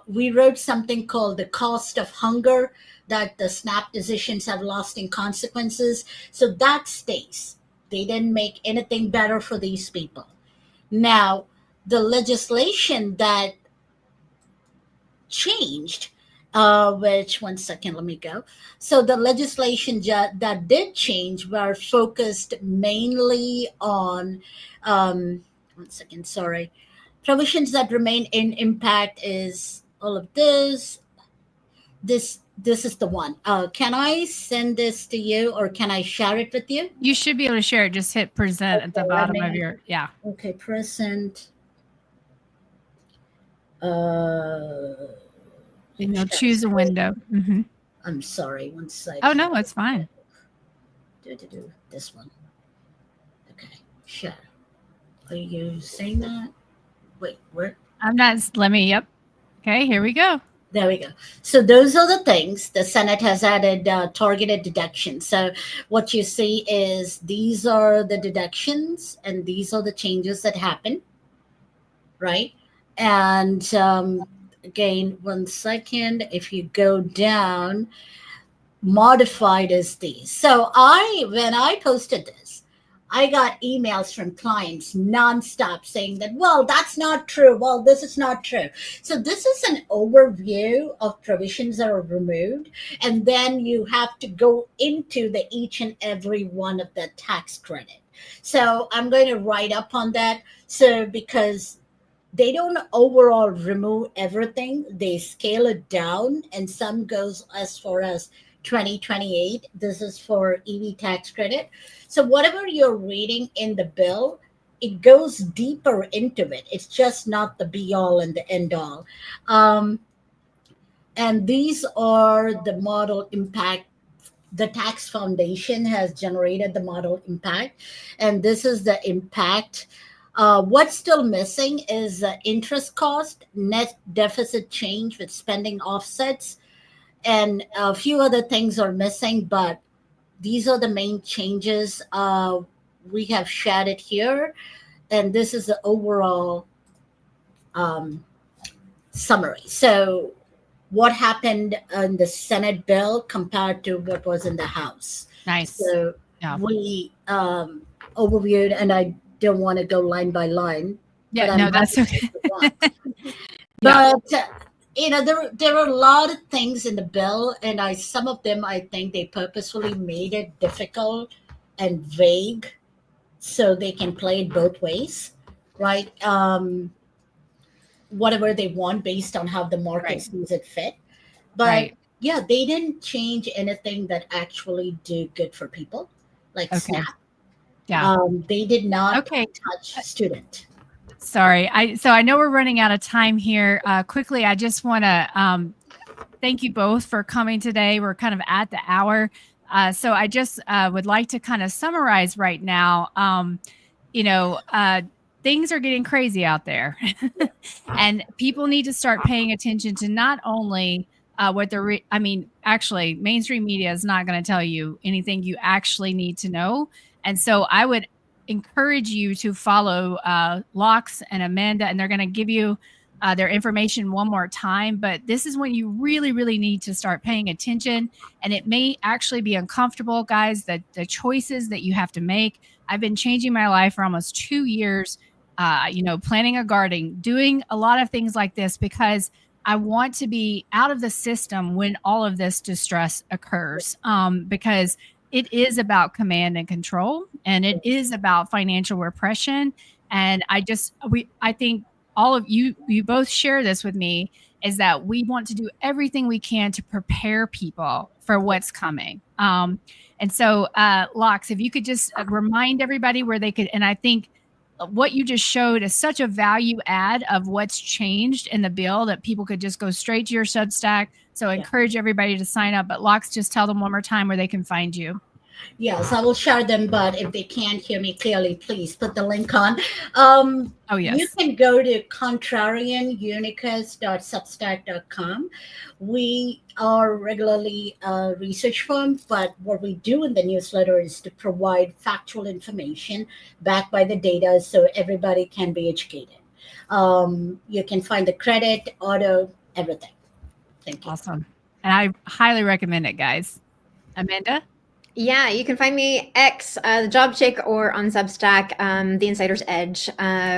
We wrote something called the cost of hunger, that the SNAP decisions have lasting consequences. So that stays. They didn't make anything better for these people. Now, the legislation that changed, which, one second, let me go. So the legislation that did change were focused mainly on, one second, sorry, provisions that remain in impact is all of this. this is the one. Can I send this to you, or can I share it with you? You should be able to share it. Just hit present at the Okay, let bottom of me. your, yeah. Okay, present. Uh, And you'll share choose a screen. window. Hmm. I'm sorry. One Oh, second. no, it's fine. Do this one. Okay, share. Are you saying that? Wait, where? I'm not, let me, yep. Okay, here we go. There we go. So those are the things the Senate has added targeted deductions. So what you see is these are the deductions, and these are the changes that happen, right? And again, one second. If you go down, modified is these. So when I posted this, I got emails from clients nonstop saying that, well, that's not true. Well, this is not true. So this is an overview of provisions that are removed. And then you have to go into the each and every one of the tax credit. So I'm going to write up on that. So because they don't overall remove everything, they scale it down, and some goes as far as 2028. This is for EV tax credit. So whatever you're reading in the bill, it goes deeper into it. It's just not the be all and the end all. um, and these are the model impact. The tax foundation has generated the model impact, and this is the impact. What's still missing is interest cost, net deficit change with spending offsets, and a few other things are missing, but these are the main changes. We have shared it here, and this is the overall um, summary. So what happened in the Senate bill compared to what was in the House. Nice. So Yeah. we overviewed, and I don't want to go line by line, but Yeah, I'm no, that's happy okay. if you want. Yeah. But there are a lot of things in the bill, and I some of them I think they purposefully made it difficult and vague so they can play it both ways, right? Whatever they want based on how the market Right. sees it fit. But Right. yeah, they didn't change anything that actually do good for people, like Okay. SNAP. Yeah. They did not Okay. touch student. Sorry. So I know we're running out of time here. Quickly, I just want to thank you both for coming today. We're kind of at the hour. So I just would like to kind of summarize right now. You know, things are getting crazy out there, and people need to start paying attention to not only what they're, I mean, actually, mainstream media is not going to tell you anything you actually need to know. And so I would encourage you to follow Locks and Amanda, and they're going to give you their information one more time. But this is when you really, really need to start paying attention. And it may actually be uncomfortable, guys, that the choices that you have to make. I've been changing my life for almost 2 years, planting a garden, doing a lot of things like this because I want to be out of the system when all of this distress occurs. Because it is about command and control, and it is about financial repression. And I think all of you both share this with me, is that we want to do everything we can to prepare people for what's coming. And so, Locks, if you could just remind everybody where they could, and I think what you just showed is such a value add of what's changed in the bill that people could just go straight to your Substack. So I Yeah. encourage everybody to sign up. But Locks, just tell them one more time where they can find you. Yes, I will share them, but if they can't hear me clearly, please put the link on. Oh, You yes. can go to contrarianunicus.substack.com. We are regularly a research firm, but what we do in the newsletter is to provide factual information backed by the data so everybody can be educated. You can find the credit, auto, everything. Thank you. Awesome. And I highly recommend it, guys. Amanda? Yeah, you can find me X, the Job Chick, or on Substack, the Insider's Edge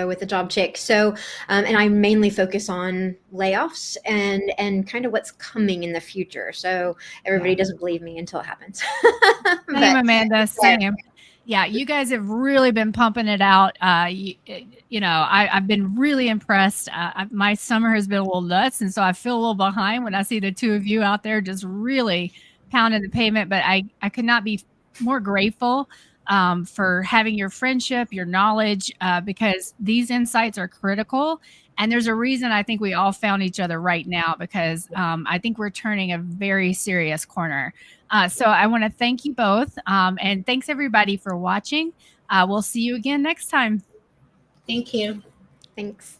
with the Job Chick. So, and I mainly focus on layoffs and kind of what's coming in the future. So everybody doesn't believe me until it happens. Same, Amanda. Same. Yeah, you guys have really been pumping it out. I've been really impressed. My summer has been a little nuts, and so I feel a little behind when I see the two of you out there just really pounding the pavement. But I could not be more grateful for having your friendship, your knowledge, because these insights are critical. And there's a reason I think we all found each other right now because I think we're turning a very serious corner. So I want to thank you both. And thanks everybody for watching. We'll see you again next time. Thank you. Thanks.